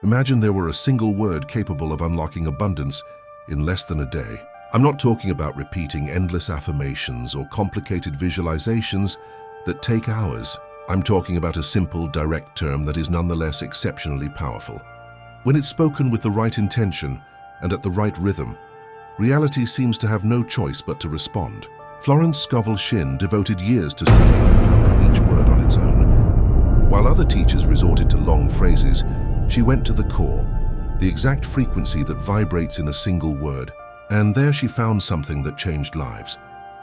Imagine there were a single word capable of unlocking abundance in less than a day. I'm not talking about repeating endless affirmations or complicated visualizations that take hours. I'm talking about a simple, direct term that is nonetheless exceptionally powerful. When it's spoken with the right intention and at the right rhythm, reality seems to have no choice but to respond. Florence Scovel Shinn devoted years to studying the power of each word on its own. While other teachers resorted to long phrases, she went to the core, the exact frequency that vibrates in a single word. And there she found something that changed lives.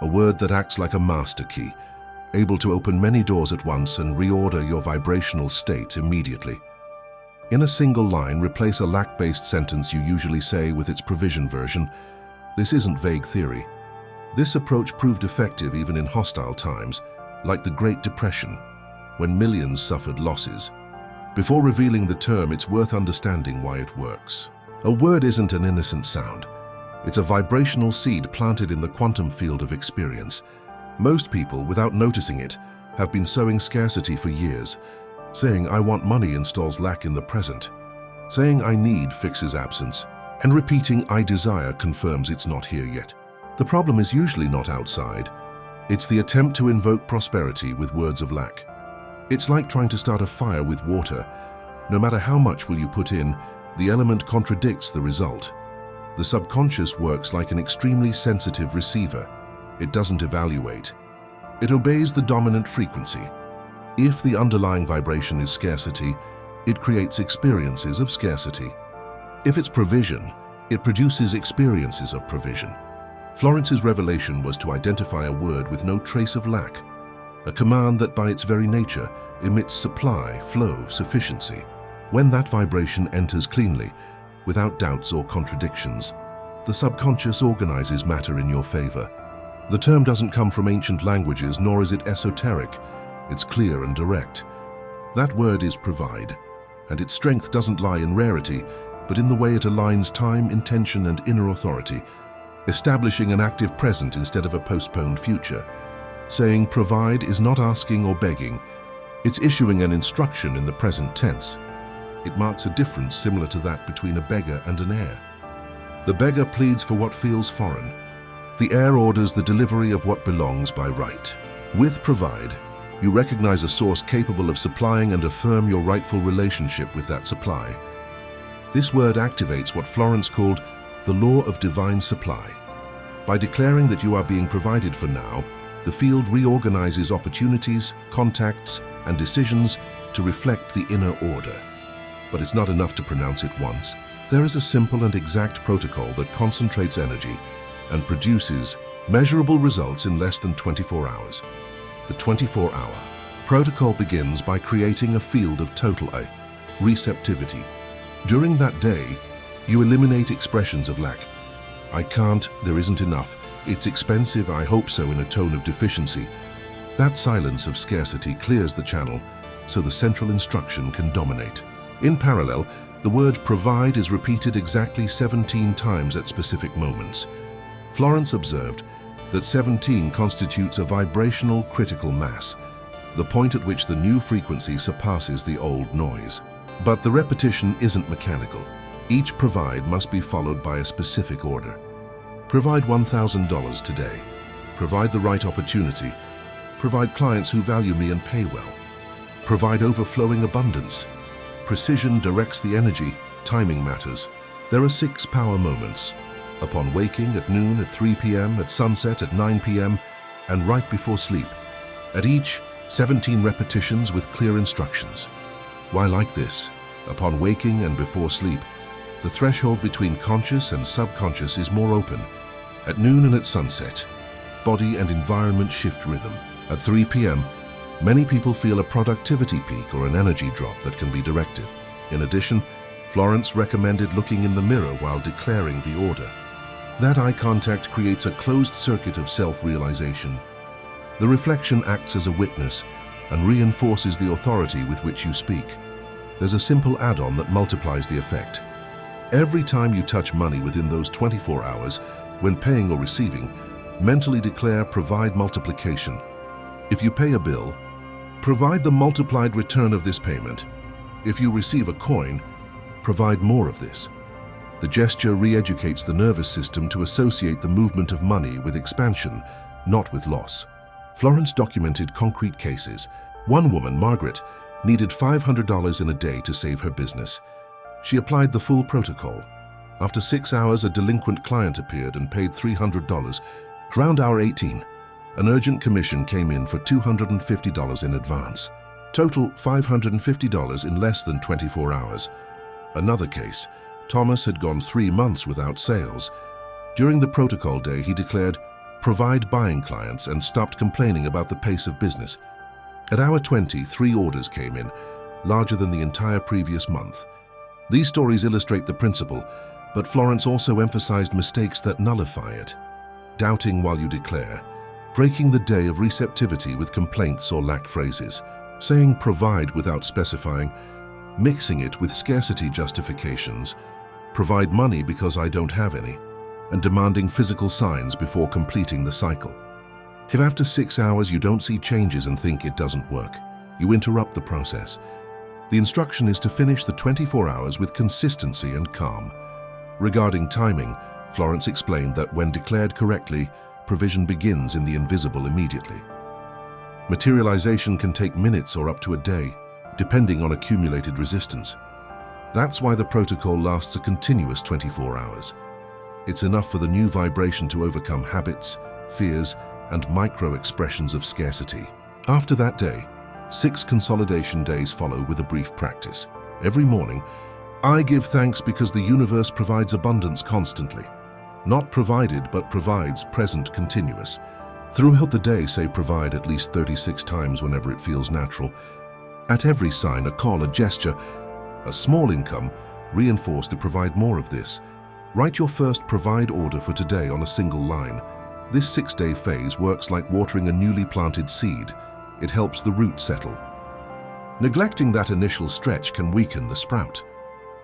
A word that acts like a master key, able to open many doors at once and reorder your vibrational state immediately. In a single line, replace a lack-based sentence you usually say with its provision version. This isn't vague theory. This approach proved effective even in hostile times, like the Great Depression, when millions suffered losses. Before revealing the term, it's worth understanding why it works. A word isn't an innocent sound. It's a vibrational seed planted in the quantum field of experience. Most people, without noticing it, have been sowing scarcity for years. Saying "I want money" installs lack in the present. Saying "I need" fixes absence. And repeating "I desire" confirms it's not here yet. The problem is usually not outside. It's the attempt to invoke prosperity with words of lack. It's like trying to start a fire with water. No matter how much will you put in, the element contradicts the result. The subconscious works like an extremely sensitive receiver. It doesn't evaluate. It obeys the dominant frequency. If the underlying vibration is scarcity, it creates experiences of scarcity. If it's provision, it produces experiences of provision. Florence's revelation was to identify a word with no trace of lack, a command that by its very nature emits supply, flow, sufficiency. When that vibration enters cleanly, without doubts or contradictions, the subconscious organizes matter in your favor. The term doesn't come from ancient languages, nor is it esoteric. It's clear and direct. That word is provide, and its strength doesn't lie in rarity, but in the way it aligns time, intention, and inner authority, establishing an active present instead of a postponed future. Saying provide is not asking or begging. It's issuing an instruction in the present tense. It marks a difference similar to that between a beggar and an heir. The beggar pleads for what feels foreign. The heir orders the delivery of what belongs by right. With provide, you recognize a source capable of supplying and affirm your rightful relationship with that supply. This word activates what Florence called the law of divine supply. By declaring that you are being provided for now, the field reorganizes opportunities, contacts, and decisions to reflect the inner order. But it's not enough to pronounce it once. There is a simple and exact protocol that concentrates energy and produces measurable results in less than 24 hours. The 24-hour protocol begins by creating a field of total receptivity. During that day, you eliminate expressions of lack. I can't, there isn't enough, it's expensive, I hope so, in a tone of deficiency. That silence of scarcity clears the channel so the central instruction can dominate. In parallel, the word provide is repeated exactly 17 times at specific moments. Florence observed that 17 constitutes a vibrational critical mass, the point at which the new frequency surpasses the old noise. But the repetition isn't mechanical. Each provide must be followed by a specific order. Provide $1,000 today. Provide the right opportunity. Provide clients who value me and pay well. Provide overflowing abundance. Precision directs the energy, timing matters. There are 6 power moments: upon waking, at noon, at 3 p.m., at sunset, at 9 p.m., and right before sleep. At each, 17 repetitions with clear instructions. Why like this? Upon waking and before sleep, the threshold between conscious and subconscious is more open. At noon and at sunset, body and environment shift rhythm. At 3 p.m., many people feel a productivity peak or an energy drop that can be directed. In addition, Florence recommended looking in the mirror while declaring the order. That eye contact creates a closed circuit of self-realization. The reflection acts as a witness and reinforces the authority with which you speak. There's a simple add-on that multiplies the effect. Every time you touch money within those 24 hours, when paying or receiving, mentally declare provide multiplication. If you pay a bill, provide the multiplied return of this payment. If you receive a coin, Provide more of this. The gesture re-educates the nervous system to associate the movement of money with expansion, not with loss. Florence documented concrete cases. One woman, Margaret, needed $500 in a day to save her business. She applied the full protocol. After 6 hours, a delinquent client appeared and paid $300. Around hour 18, an urgent commission came in for $250 in advance. Total $550 in less than 24 hours. Another case, Thomas had gone 3 months without sales. During the protocol day, he declared, "Provide buying clients," and stopped complaining about the pace of business. At hour 20, 3 orders came in, larger than the entire previous month. These stories illustrate the principle, but Florence also emphasized mistakes that nullify it. Doubting while you declare, breaking the day of receptivity with complaints or lack phrases, saying provide without specifying, mixing it with scarcity justifications, provide money because I don't have any, and demanding physical signs before completing the cycle. If after 6 hours you don't see changes and think it doesn't work, you interrupt the process. The instruction is to finish the 24 hours with consistency and calm. Regarding timing, Florence explained that when declared correctly, provision begins in the invisible immediately. Materialization can take minutes or up to a day, depending on accumulated resistance. That's why the protocol lasts a continuous 24 hours. It's enough for the new vibration to overcome habits, fears, and micro-expressions of scarcity. After that day, 6 consolidation days follow with a brief practice. Every morning, I give thanks because the universe provides abundance constantly. Not provided, but provides, present continuous. Throughout the day, say provide at least 36 times whenever it feels natural. At every sign, a call, a gesture, a small income, reinforce to provide more of this. Write your first provide order for today on a single line. This 6-day phase works like watering a newly planted seed. It helps the root settle. Neglecting that initial stretch can weaken the sprout.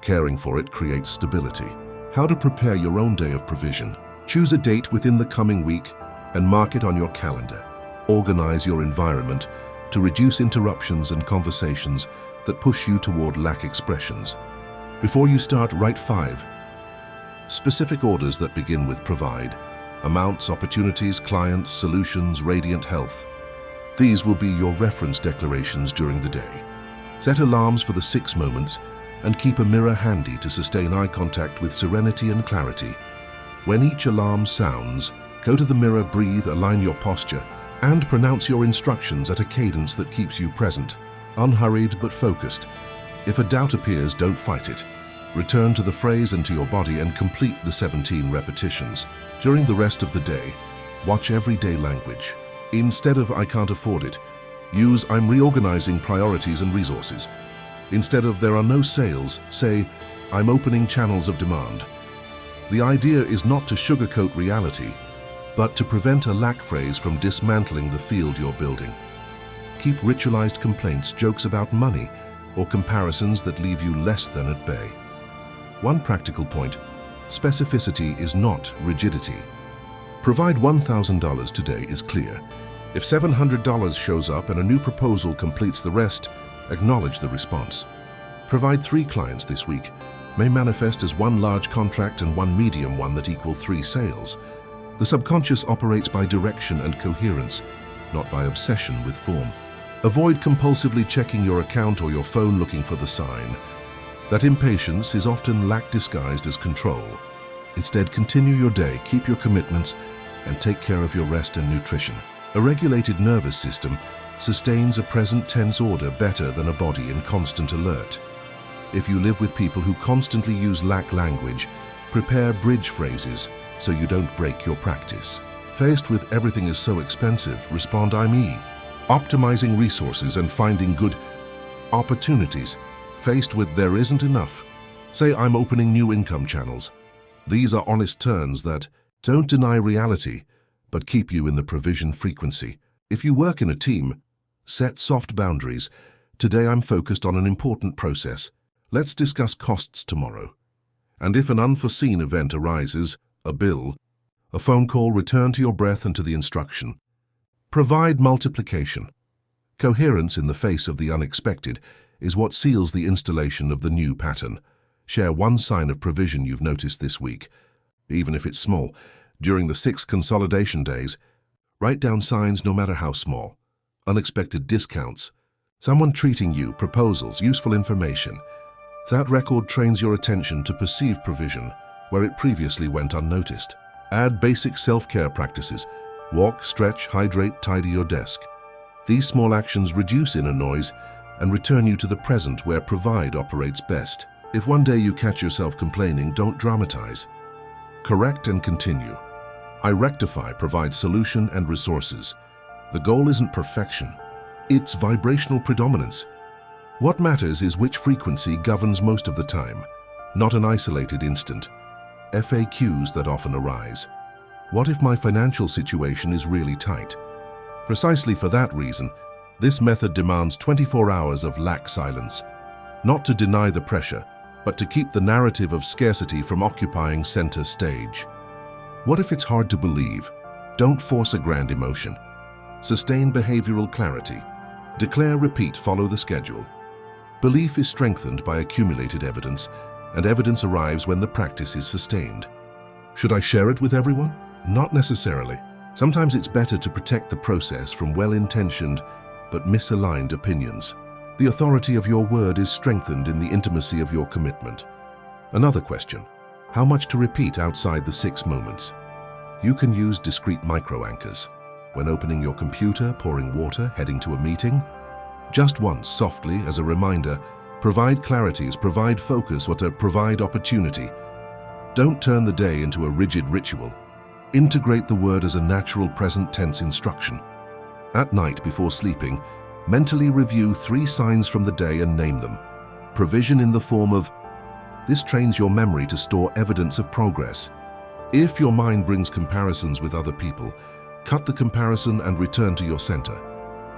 Caring for it creates stability. How to prepare your own day of provision. Choose a date within the coming week and mark it on your calendar. Organize your environment to reduce interruptions and conversations that push you toward lack expressions. Before you start, write 5 specific orders that begin with provide. Amounts, opportunities, clients, solutions, radiant health. These will be your reference declarations during the day. Set alarms for the 6 moments and keep a mirror handy to sustain eye contact with serenity and clarity. When each alarm sounds, go to the mirror, breathe, align your posture, and pronounce your instructions at a cadence that keeps you present, unhurried but focused. If a doubt appears, don't fight it. Return to the phrase and to your body and complete the 17 repetitions. During the rest of the day, watch everyday language. Instead of "I can't afford it," use "I'm reorganizing priorities and resources." Instead of "there are no sales," say "I'm opening channels of demand." The idea is not to sugarcoat reality, but to prevent a lack phrase from dismantling the field you're building. Keep ritualized complaints, jokes about money, or comparisons that leave you less than at bay. One practical point: specificity is not rigidity. Provide $1,000 today is clear. If $700 shows up and a new proposal completes the rest, acknowledge the response. Provide 3 clients this week may manifest as 1 large contract and 1 medium one that equal 3 sales. The subconscious operates by direction and coherence, not by obsession with form. Avoid compulsively checking your account or your phone looking for the sign. That impatience is often lack disguised as control. Instead, continue your day, keep your commitments, and take care of your rest and nutrition. A regulated nervous system sustains a present tense order better than a body in constant alert. If you live with people who constantly use lack language, prepare bridge phrases so you don't break your practice. Faced with "everything is so expensive," respond "I'm optimizing resources and finding good opportunities." Faced with "there isn't enough," say "I'm opening new income channels." These are honest turns that don't deny reality, but keep you in the provision frequency. If you work in a team, set soft boundaries. "Today I'm focused on an important process. Let's discuss costs tomorrow." And if an unforeseen event arises, a bill, a phone call, return to your breath and to the instruction. Provide multiplication. Coherence in the face of the unexpected is what seals the installation of the new pattern. Share one sign of provision you've noticed this week, even if it's small. During the 6 consolidation days, write down signs no matter how small. Unexpected discounts, someone treating you, proposals, useful information. That record trains your attention to perceive provision where it previously went unnoticed. Add basic self-care practices. Walk, stretch, hydrate, tidy your desk. These small actions reduce inner noise and return you to the present where Provide operates best. If one day you catch yourself complaining, don't dramatize. Correct and continue. I Rectify provides solution and resources. The goal isn't perfection, it's vibrational predominance. What matters is which frequency governs most of the time, not an isolated instant. FAQs that often arise. What if my financial situation is really tight? Precisely for that reason, this method demands 24 hours of lack silence, not to deny the pressure, but to keep the narrative of scarcity from occupying center stage. What if it's hard to believe? Don't force a grand emotion. Sustain behavioral clarity. Declare, repeat, follow the schedule. Belief is strengthened by accumulated evidence, and evidence arrives when the practice is sustained. Should I share it with everyone? Not necessarily. Sometimes it's better to protect the process from well-intentioned but misaligned opinions. The authority of your word is strengthened in the intimacy of your commitment. Another question: how much to repeat outside the 6 moments? You can use discrete micro-anchors. When opening your computer, pouring water, heading to a meeting, just once, softly, as a reminder. Provide clarities, provide focus, provide opportunity. Don't turn the day into a rigid ritual. Integrate the word as a natural present tense instruction. At night before sleeping, mentally review 3 signs from the day and name them. Provision in the form of. This trains your memory to store evidence of progress. If your mind brings comparisons with other people, cut the comparison and return to your center.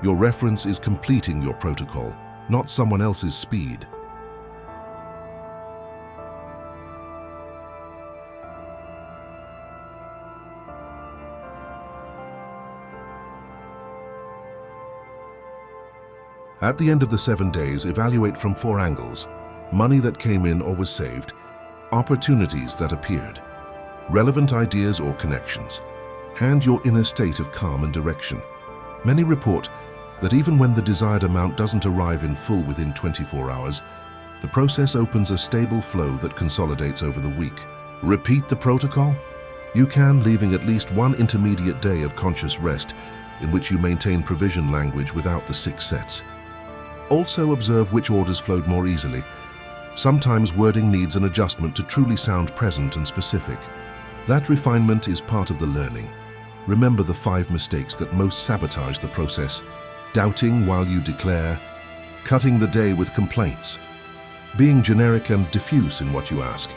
Your reference is completing your protocol, not someone else's speed. At the end of the 7 days, evaluate from 4 angles: money that came in or was saved, opportunities that appeared, relevant ideas or connections, and your inner state of calm and direction. Many report that even when the desired amount doesn't arrive in full within 24 hours, the process opens a stable flow that consolidates over the week. Repeat the protocol? You can, leaving at least 1 intermediate day of conscious rest in which you maintain provision language without the 6 sets. Also observe which orders flowed more easily. Sometimes wording needs an adjustment to truly sound present and specific. That refinement is part of the learning. Remember the 5 mistakes that most sabotage the process: doubting while you declare, cutting the day with complaints, being generic and diffuse in what you ask,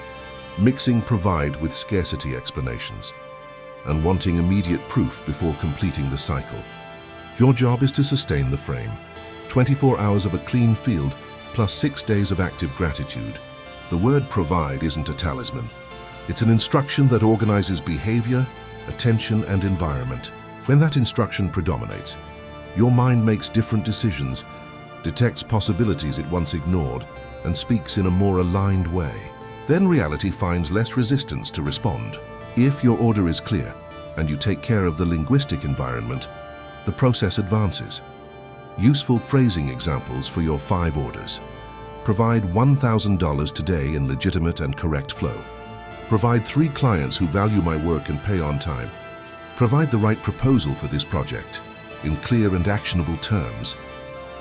mixing provide with scarcity explanations, and wanting immediate proof before completing the cycle. Your job is to sustain the frame. 24 hours of a clean field plus 6 days of active gratitude. The word provide isn't a talisman. It's an instruction that organizes behavior, attention, and environment. When that instruction predominates, your mind makes different decisions, detects possibilities it once ignored, and speaks in a more aligned way. Then reality finds less resistance to respond. If your order is clear and you take care of the linguistic environment, the process advances. Useful phrasing examples for your 5 orders. Provide $1,000 today in legitimate and correct flow. Provide 3 clients who value my work and pay on time. Provide the right proposal for this project in clear and actionable terms.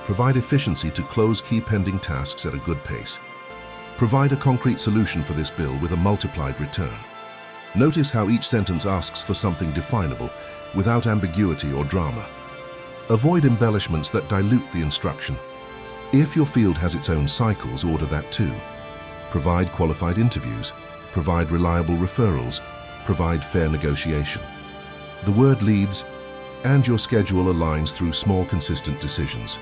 Provide efficiency to close key pending tasks at a good pace. Provide a concrete solution for this bill with a multiplied return. Notice how each sentence asks for something definable without ambiguity or drama. Avoid embellishments that dilute the instruction. If your field has its own cycles, order that too. Provide qualified interviews. Provide reliable referrals. Provide fair negotiation. The word leads, and your schedule aligns through small, consistent decisions.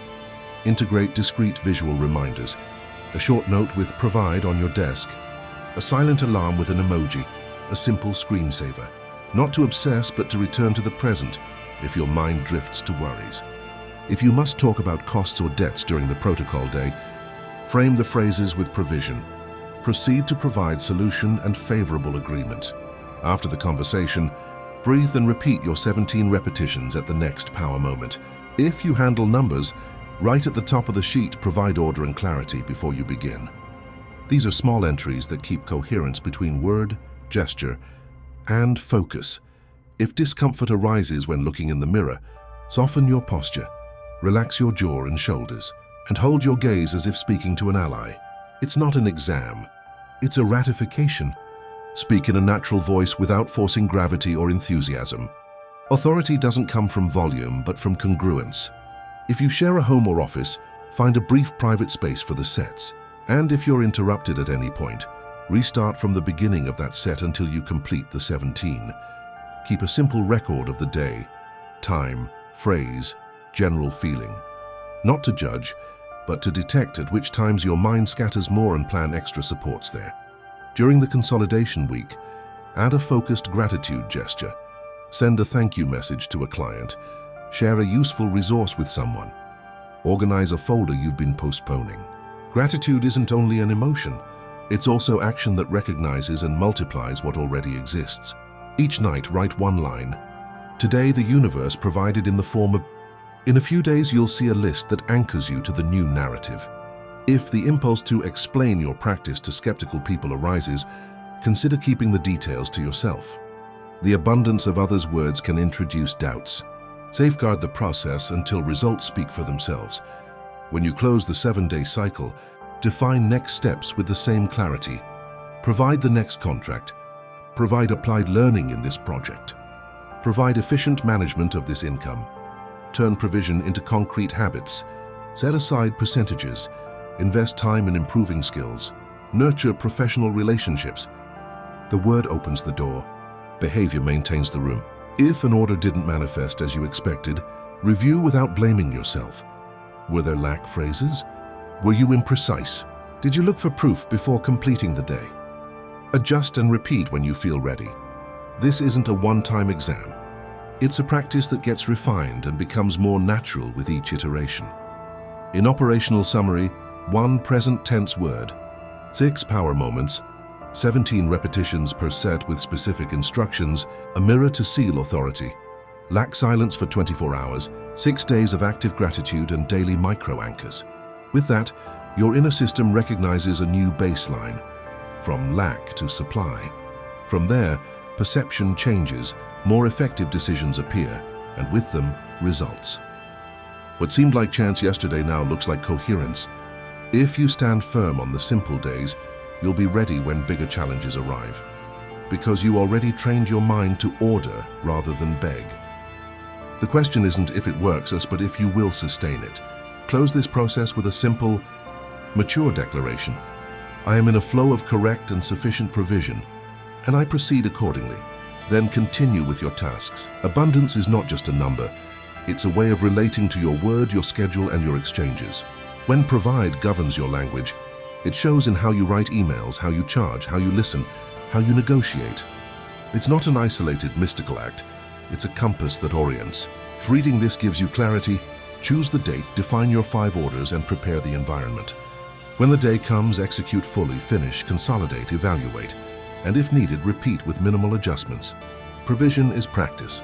Integrate discrete visual reminders. A short note with provide on your desk. A silent alarm with an emoji. A simple screensaver. Not to obsess, but to return to the present if your mind drifts to worries. If you must talk about costs or debts during the protocol day, frame the phrases with provision. Proceed to provide solution and favorable agreement. After the conversation, breathe and repeat your 17 repetitions at the next power moment. If you handle numbers, write at the top of the sheet, provide order and clarity before you begin. These are small entries that keep coherence between word, gesture, and focus. If discomfort arises when looking in the mirror, soften your posture, relax your jaw and shoulders, and hold your gaze as if speaking to an ally. It's not an exam, it's a ratification. Speak in a natural voice without forcing gravity or enthusiasm. Authority doesn't come from volume, but from congruence. If you share a home or office, find a brief private space for the sets. And if you're interrupted at any point, restart from the beginning of that set until you complete the 17. Keep a simple record of the day, time, phrase, general feeling. Not to judge, but to detect at which times your mind scatters more and plan extra supports there. During the consolidation week, add a focused gratitude gesture. Send a thank you message to a client. Share a useful resource with someone. Organize a folder you've been postponing. Gratitude isn't only an emotion, it's also action that recognizes and multiplies what already exists. Each night, write one line. Today, the universe provided in the form of... In a few days, you'll see a list that anchors you to the new narrative. If the impulse to explain your practice to skeptical people arises, consider keeping the details to yourself. The abundance of others' words can introduce doubts. Safeguard the process until results speak for themselves. When you close the 7-day cycle, define next steps with the same clarity. Provide the next contract. Provide applied learning in this project. Provide efficient management of this income. Turn provision into concrete habits. Set aside percentages. Invest time in improving skills. Nurture professional relationships. The word opens the door. Behavior maintains the room. If an order didn't manifest as you expected, review without blaming yourself. Were there lack phrases? Were you imprecise? Did you look for proof before completing the day? Adjust and repeat when you feel ready. This isn't a one-time exam. It's a practice that gets refined and becomes more natural with each iteration. In operational summary, 1 present tense word, 6 power moments, 17 repetitions per set with specific instructions, a mirror to seal authority, lack silence for 24 hours, 6 days of active gratitude and daily micro-anchors. With that, your inner system recognizes a new baseline, from lack to supply. From there, perception changes, more effective decisions appear, and with them, results. What seemed like chance yesterday now looks like coherence. If you stand firm on the simple days, you'll be ready when bigger challenges arrive, because you already trained your mind to order rather than beg. The question isn't if it works us, but if you will sustain it. Close this process with a simple, mature declaration. I am in a flow of correct and sufficient provision, and I proceed accordingly. Then continue with your tasks. Abundance is not just a number. It's a way of relating to your word, your schedule, and your exchanges. When provide governs your language, it shows in how you write emails, how you charge, how you listen, how you negotiate. It's not an isolated mystical act. It's a compass that orients. If reading this gives you clarity, choose the date, define your 5 orders, and prepare the environment. When the day comes, execute fully, finish, consolidate, evaluate, and if needed, repeat with minimal adjustments. Provision is practice.